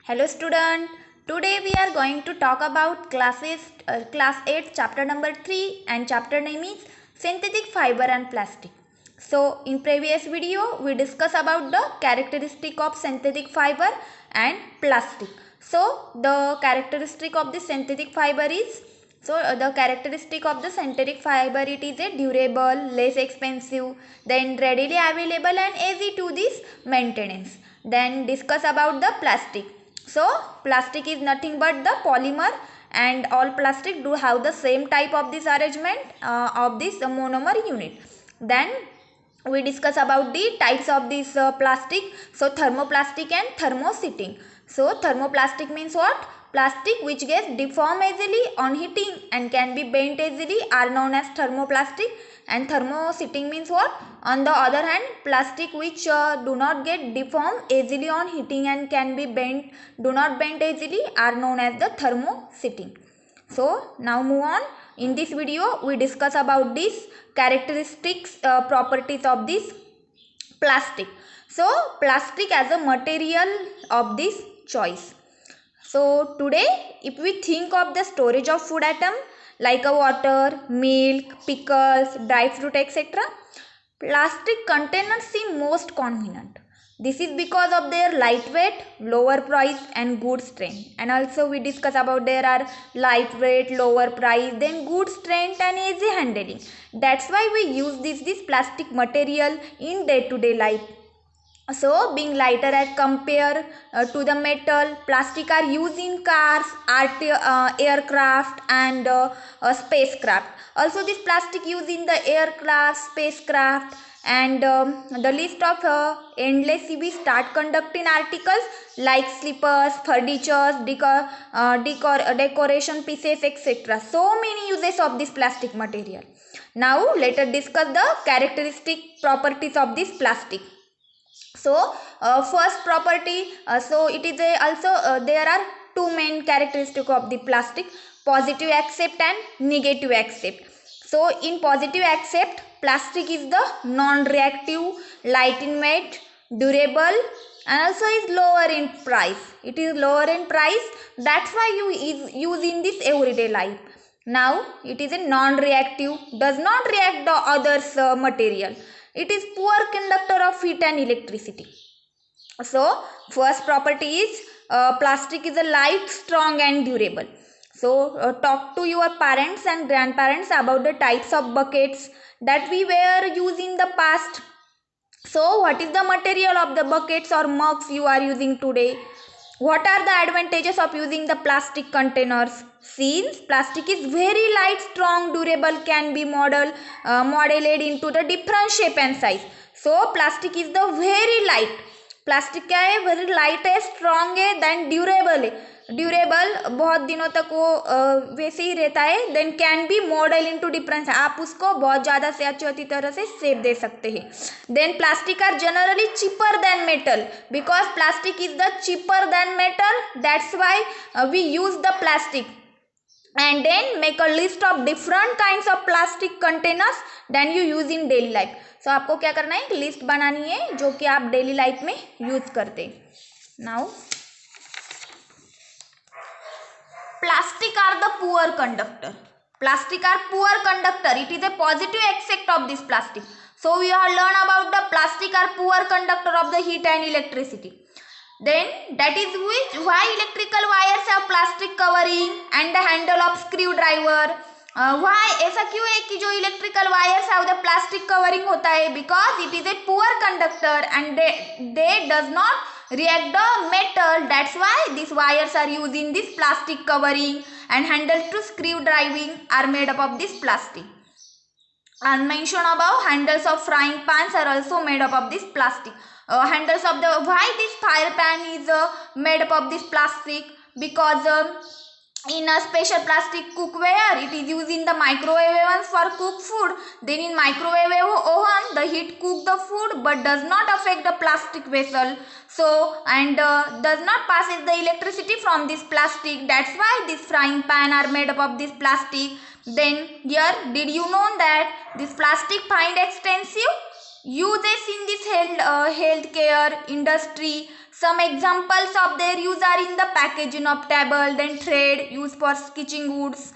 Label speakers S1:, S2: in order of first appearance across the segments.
S1: Hello student. Today we are going to talk about class 8 chapter number 3 and chapter name is synthetic fiber and plastic. So in previous video we discuss about the characteristic of synthetic fiber and plastic. So the characteristic of the synthetic fiber is the characteristic of the synthetic fiber, it is a durable, less expensive, then readily available and easy to this maintenance. Then discuss about the plastic. So plastic is nothing but the polymer, and all plastic do have the same type of this arrangement of this monomer unit. Then we discuss about the types of this plastic. So thermoplastic and thermosetting. So thermoplastic means what? Plastic which gets deformed easily on heating and can be bent easily are known as thermoplastic. And thermosetting means what? On the other hand, plastic which do not get deformed easily on heating and can be bent, do not bend easily, are known as the thermosetting. So now move on. In this video we discuss about these characteristics, properties of this plastic. So plastic as a material of this choice. So today if we think of the storage of food item like a water, milk, pickles, dry fruit, etc., plastic containers seem most convenient. This is because of their lightweight, lower price and good strength. And also we discuss about there are lightweight, lower price, then good strength and easy handling. That's why we use this plastic material in day-to-day life. So being lighter as compare to the metal, plastic are used in cars, aircraft and spacecraft. Also this plastic used in the aircraft, spacecraft, and the list of endless if we start conducting articles like slippers, furniture, decoration pieces, etc. So many uses of this plastic material. Now let us discuss the characteristic properties of this plastic. So first property, so it is there are two main characteristics of the plastic: positive accept and negative accept. So in positive accept, plastic is the non-reactive, light in weight, durable, and also is lower in price. It is lower in price, that's why you is use in this everyday life. Now it is a non-reactive, does not react the others material. It is poor conductor of heat and electricity. So first property is plastic is a light, strong and durable. So talk to your parents and grandparents about the types of buckets that we were using in the past. So what is the material of the buckets or mugs you are using today? What are the advantages of using the plastic containers? Since plastic is very light, strong, durable, can be modeled into the different shape and size. So plastic is the very light. Plastic क्या है? Very light है, strong है, then durable है. Durable बहुत दिनों तक वो वैसे ही रहता है. Then can be model into difference, आप उसको बहुत ज़्यादा से अच्छी तरह से शेप दे सकते हैं. Then plastic are generally cheaper than metal, because plastic is the cheaper than metal, that's why we use the plastic. And then make a list of different kinds of plastic containers then you use in daily life. So आपको क्या करना है? List बनानी है जो कि आप daily life में यूज करते. Now plastic are the poor conductor. Plastic are poor conductor. It is a positive aspect of this plastic. So we have learned about the plastic are poor conductor of the heat and electricity. Then that is why electrical wires have plastic covering and the handle of screwdriver. Why ऐसा क्यों है कि जो electrical wires है उधर plastic covering होता है? Because it is a poor conductor and they does not react the metal. That's why these wires are used in this plastic covering, and handle to screwdriving are made up of this plastic. And mention above, handles of frying pans are also made up of this plastic. Handles of the why this fire pan is made up of this plastic? Because in a special plastic cookware, it is used in the microwave ovens for cook food. Then in microwave oven, the heat cook the food but does not affect the plastic vessel. So and does not passes the electricity from this plastic. That's why this frying pan are made up of this plastic. Then here, did you know that this plastic find extensive? uses in this healthcare industry. Some examples of their use are in the packaging of table, then thread used for stitching woods.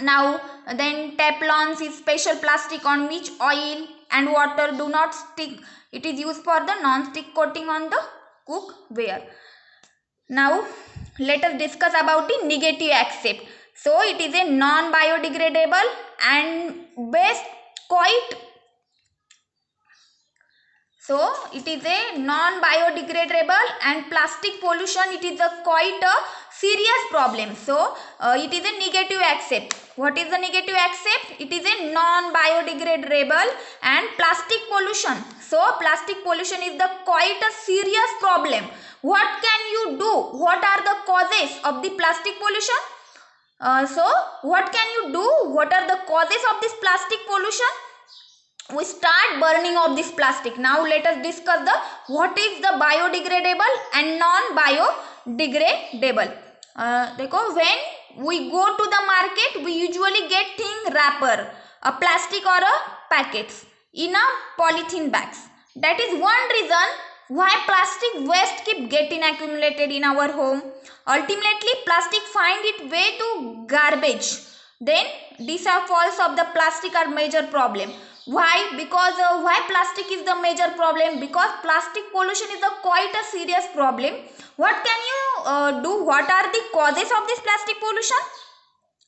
S1: Now then Teflon is special plastic on which oil and water do not stick. It is used for the non-stick coating on the cookware. Now let us discuss about the negative accept. So it is a non-biodegradable and best quite. So it is a non-biodegradable and plastic pollution. It is a quite a serious problem. So it is a negative accept. What is the negative accept? It is a non-biodegradable and plastic pollution. So plastic pollution is the quite a serious problem. What can you do? What are the causes of the plastic pollution? So what can you do? What are the causes of this plastic pollution? We start burning of this plastic. Now let us discuss the what is the biodegradable and non-biodegradable. When we go to the market, we usually get thing wrapper, a plastic or a packets in a polythene bags. That is one reason why plastic waste keep getting accumulated in our home. Ultimately, plastic find its way to garbage. Then disposal of the plastic are major problem. Why? Because why plastic is the major problem? Because plastic pollution is a quite a serious problem. What can you do? What are the causes of this plastic pollution?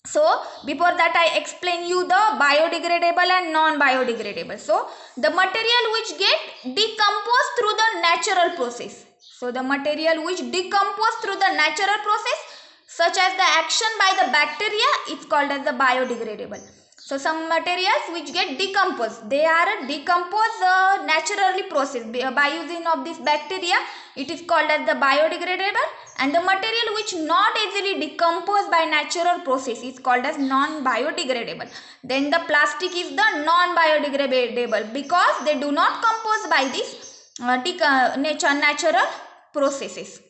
S1: So before that I explain you the biodegradable and non-biodegradable. So the material which get decomposed through the natural process. So the material which decompose through the natural process, such as the action by the bacteria, is called as the biodegradable. So some materials which get decomposed, they are decomposed naturally processed by using of this bacteria. It is called as the biodegradable, and the material which not easily decomposed by natural process is called as non-biodegradable. Then the plastic is the non-biodegradable because they do not compose by this natural processes.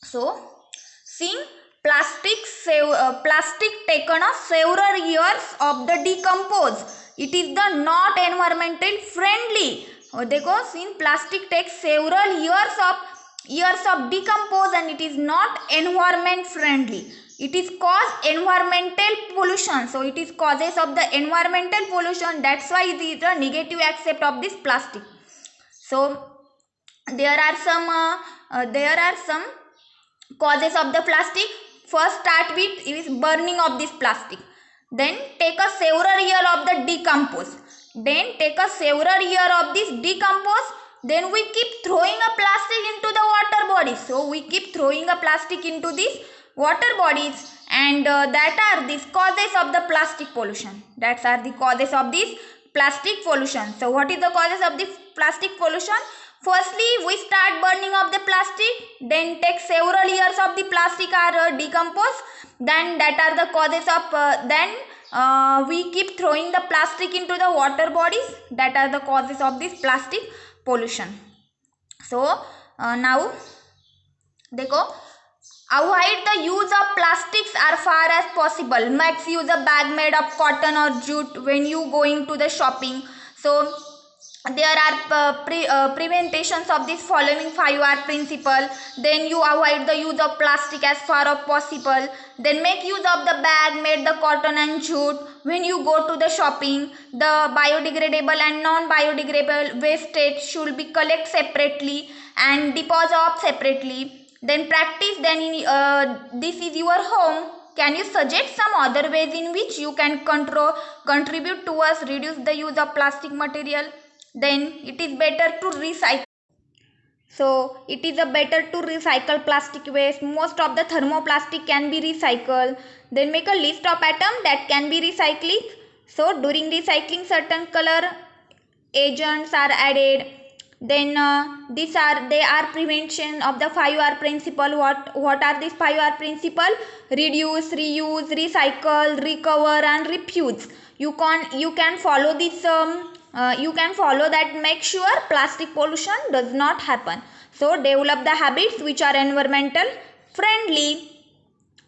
S1: So seeing plastic taken several years of the decompose. It is the not environmental friendly. देखो since plastic takes several years of decompose and it is not environment friendly. It is cause environmental pollution. So it is causes of the environmental pollution. That's why it is a negative aspect of this plastic. So there are some causes of the plastic. First start with is burning of this plastic. Then take a several year of the decompose. Then take a several year of this decompose. Then we keep throwing a plastic into the water bodies. So we keep throwing a plastic into these water bodies, and that are these causes of the plastic pollution. That are the causes of this plastic pollution. So what is the causes of this plastic pollution? Firstly, we start burning of the plastic, then take several years of the plastic are decomposed, then that are the causes of we keep throwing the plastic into the water bodies, that are the causes of this plastic pollution. So now देखो, avoid the use of plastics as far as possible. Max use a bag made of cotton or jute when you going to the shopping. So there are preventations of this following 5R principle. Then you avoid the use of plastic as far as possible. Then make use of the bag made the cotton and jute when you go to the shopping. The biodegradable and non-biodegradable wastage should be collected separately and dispose of separately. Then practice. This is your home. Can you suggest some other ways in which you can contribute towards reduce the use of plastic material? Then it is better to recycle. So it is better to recycle plastic waste. Most of the thermoplastic can be recycled. Then make a list of atoms that can be recycled. So during recycling, certain color agents are added. Then they are prevention of the 5R principle. What are these 5R principle? Reduce, reuse, recycle, recover, and refuse. You can follow this. You can follow that. Make sure plastic pollution does not happen. So develop the habits which are environmental friendly.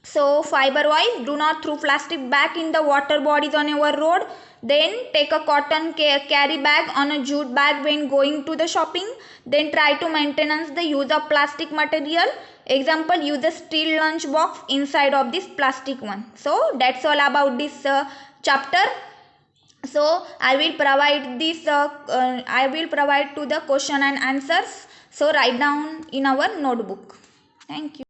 S1: So fiber wise, do not throw plastic back in the water bodies on our road. Then take a cotton carry bag on a jute bag when going to the shopping. Then try to maintenance the use of plastic material. Example, use a steel lunch box inside of this plastic one. So that's all about this chapter. So I will provide this I will provide to the question and answers. So write down in our notebook. Thank you.